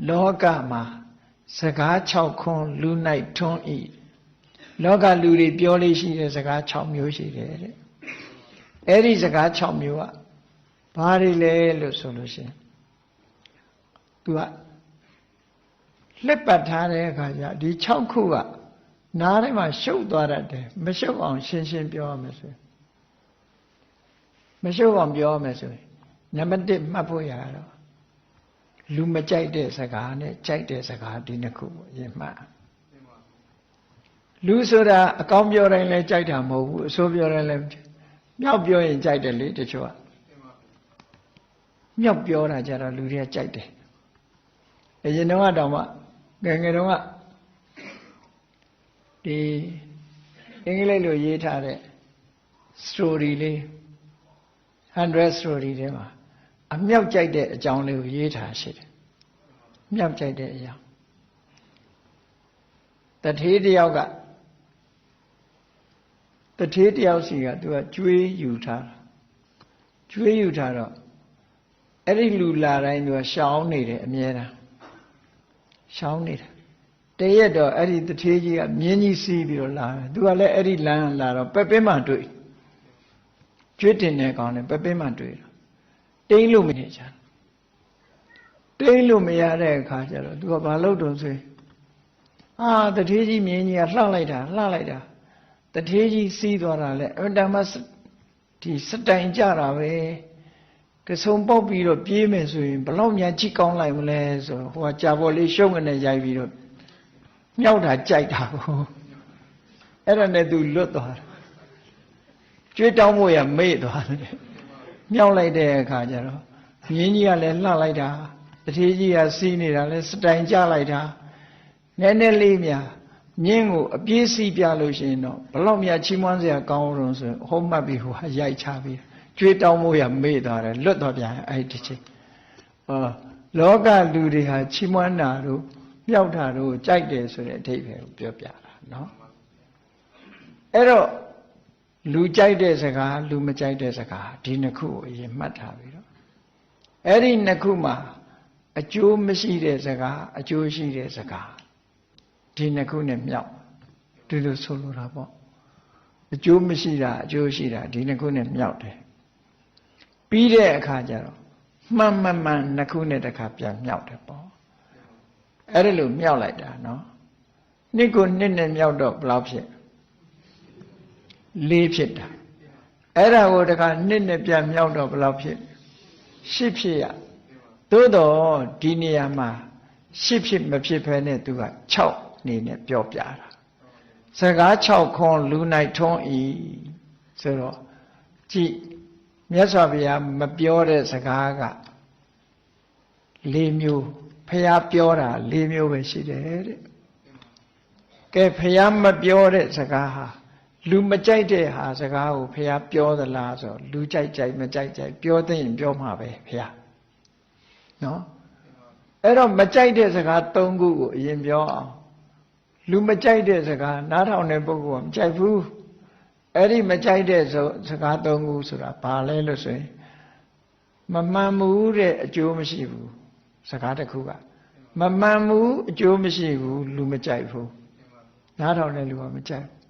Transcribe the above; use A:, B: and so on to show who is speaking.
A: လောကမှာစကား6ခွန်းလူ၌ထွန်း၏လောကလူတွေပြောလို့ရှိတဲ့စကား6မျိုးရှိတယ်တဲ့အဲ့ဒီစကား6မျိုးကဘာတွေလဲလို့ဆိုလို့ရှိရင်သူကလက်ပတ်ထားတဲ့အခါကျဒီ6ခုကနားထဲမှာရှုပ်သွားတတ်တယ်မရှုပ်အောင်ရှင်းရှင်းပြောရမယ်ဆိုရင်မရှုပ်အောင်ပြောရမယ်ဆိုရင်နံပါတ်1မှတ်ဖို့ရတော့လူမကြိုက်တဲ့စကားနဲ့ကြိုက်တဲ့စကားဒီနှစ်ခုကိုအရင်မှတ်လူဆိုတာအကောင်းပြောတိုင်းလည်းကြိုက်တာမဟုတ်ဘူးအဆိုးပြောတိုင်းလည်းမြောက်ပြောရင်ကြိုက်တယ်လေတချို့ကမြောက်ပြောတာကြတော့လူတွေကကြိုက်တယ်အရင်တော့တောင်မှငယ်ငယ်တုန်းကဒီအင်္ဂလိပ်လိုရေးထားတဲ့ story လေး100 story ထဲမှာအမြောက်ကြိုက်တဲ့အကြောင်းလေးကိုရေးထားရှိတယ်မြောက်ကြိုက်တဲ့အရာတထေးတယောက်ကတထေးတယောက်စီကသူကကျွေးယူထားကျွေးယူထားတော့အဲ့ဒီလူလာတိုင်းသူကရှောင်းနေတယ်အမြဲတမ်းရှောင်းနေတာတရက်တော့အဲ့ဒီတထေးကြီးကမြင်းကြီးစီးပြီးတော့လာတယ်သူကလည်းအဲ့ဒီလမ်းလာတော့ပက်ပင်းမှတွေ့ကျွေးတင်တဲ့ကောင်နဲ့ပက်ပင်းမှတွေ့တော့တိမ့်လို့မရကြတိမ့်လို့မရတဲ့အခါကျတော့သူကဘာလုပ်တုံးဆိုတထေးကြီးမြင်းကြီးကလှလိုက်တာတထေးကြီးစီးသွားတာလဲအတမဒီစတိုင်ကြတာပဲကဆုံပေါက်ပြီးတော့ပြေးမယ်ဆိုရင်ဘလောက်များကြည့်ကောင်းလိုက်မလဲဆိုဟိုကကြာပေါ်လေးရှုံးကနေရိုက်ပြီးတော့မြောက်တာကြိုက်တာကိုအဲ့ဒါနဲ့သူလွတ်သွားတယ်ကျွေးတောင်းဖို့ရမေ့သွားတယ်မြောက်လိုက်တဲ့အခါကျတော့မြင်းကြီးကလည်းလှလိုက်တာတထေးကြီးကစီးနေတာလဲစတိုင်ကြလိုက်တာနည်းနည်းလေးများမြင်းကိုအပြေးစီးပြလို့ရှိရင်တော့ဘလောက်များချီးမွမ်းစရာကောင်းအောင်ဆိုဟုတ်မှတ်ပြီးဟိုရိုက်ချပြီးကျွေးတောင်းဖို့ရမေ့သွားတယ်လွတ်သွားပြန်အဲ့ဒီချိန်လောကလူတွေဟာချီးမွမ်းတာတို့မြောက်တာတို့ကြိုက်တယ်ဆိုတဲ့အဓိပ္ပာယ်ကိုပြောပြတာနော်အဲ့တော့လူကြိုက်တဲ့စကားလူမကြိုက်တဲ့စကားဒီနှစ်ခုကိုအရင်မှတ်ထားပြီးတော့အဲ့ဒီနှစ်ခုမှာအကျိုးမရှိတဲ့စကားအကျိုးရှိတဲ့စကားဒီနှစ်ခုနဲ့မြောက်ဒီလိုဆိုလိုတာပေါ့အကျိုးမရှိတာအကျိုးရှိတာဒီနှစ်ခုနဲ့မြောက်တယ်ပြီးတဲ့အခါကျတော့မှန်နှစ်ခုနဲ့တစ်ခါပြန်မြောက်တယ်ပေါ့အဲ့ဒါလိုမြောက်လိုက်တာနော်နှစ်ကိုနှစ်နဲ့မြောက်တော့ဘယ်လောက်ဖြစ်4ဖြစ်တာအဲ့ဒါကိုတခါနှစ်နဲ့ပြန်မြောက်တော့ဘယ်လောက်ဖြစ်10ဖြစ်ရသို့တော့ဒီနေရာမှာ10ဖြစ်မဖြစ်ဖဲနဲ့သူက6အနေနဲ့ပြောပြတာစကား6ခွန်းလူ၌ထွန်း၏ဆိုတော့ကြည့်မြတ်စွာဘုရားမပြောတဲ့စကားက4မျိုးဘုရားပြောတာ4မျိုးပဲရှိတယ်တဲ့ကဲဘုရားမပြောတဲ့စကားဟာလူမကြိုက်တဲ့ဟာစကားကိုဘုရားပြောသလားဆိုလူကြိုက်ကြိုက်မကြိုက်ကြိုက်ပြောသိရင်ပြောမှာပဲဘုရားနော်အဲ့တော့မကြိုက်တဲ့စကား3ခုကိုအရင်ပြောအောင်လူမကြိုက်တဲ့စကားနားထောင်တဲ့ပုဂ္ဂိုလ်ကမကြိုက်ဘူးအဲ့ဒီမကြိုက်တဲ့စကား3ခုဆိုတာဘာလဲလို့ဆိုရင်မမှန်ဘူးတဲ့အကျိုးမရှိဘူးစကားတစ်ခုကမမှန်ဘူးအကျိုးမရှိဘူးလူမကြိုက်ဘူးနားထောင်တဲ့လူကမကြိုက်ဘူး